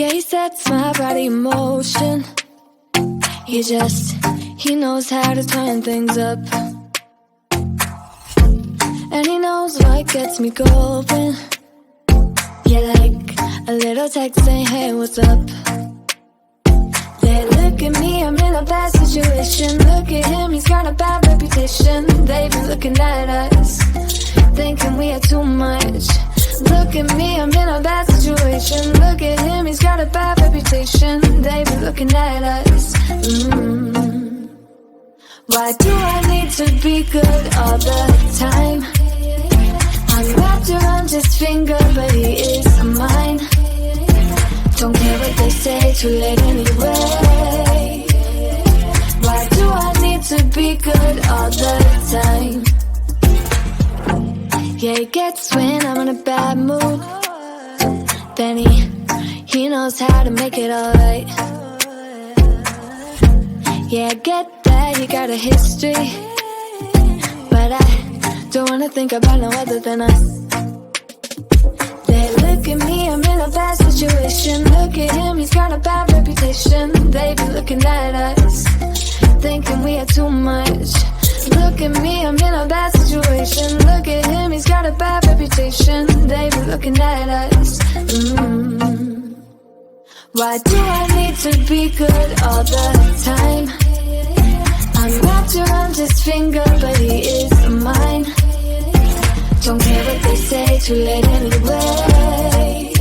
Yeah, he sets my body in motion. He knows how to turn things up. And he knows what gets me going. Yeah, like a little text saying, hey, what's up? They look at me, I'm in a bad situation. Look at him, he's got a bad reputation. They've been looking at us, thinking we are too much. Look at me, I'm in a bad situation. Look at him, he's got a bad reputation. They've been looking at us. Why do I need to be good all the time? I'm wrapped around his finger, but he is mine. Don't care what they say, too late anyway. Why do I need to be good all the time? Yeah, he gets when I'm in a bad mood. Then he knows how to make it alright. Yeah, I get that he got a history, but I don't wanna think about no other than us. They look at me, I'm in a bad situation. Look at him, he's got a bad reputation. They be looking at us, thinking we are too much. Look at me, I'm in a bad situation. Look at him, he's got a bad reputation. They be looking at us. Why do I need to be good all the time? I'm wrapped around his finger, but he is mine. Don't care what they say, too late anyway.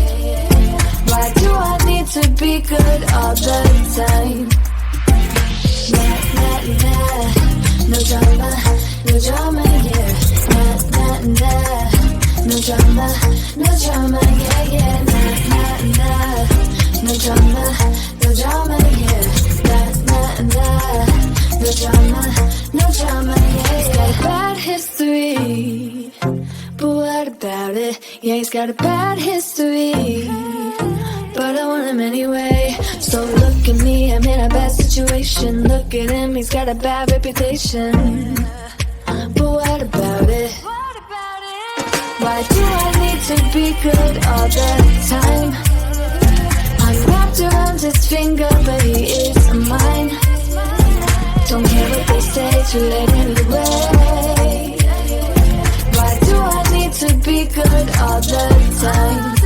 Why do I need to be good all the time? Yeah, he's got a bad history, but I want him anyway. So look at me, I'm in a bad situation. Look at him, he's got a bad reputation. But what about it? Why do I need to be good all the time? I'm wrapped around his finger, but he is mine. Don't care what they say, too late anyway. Why do I need to be good all the time?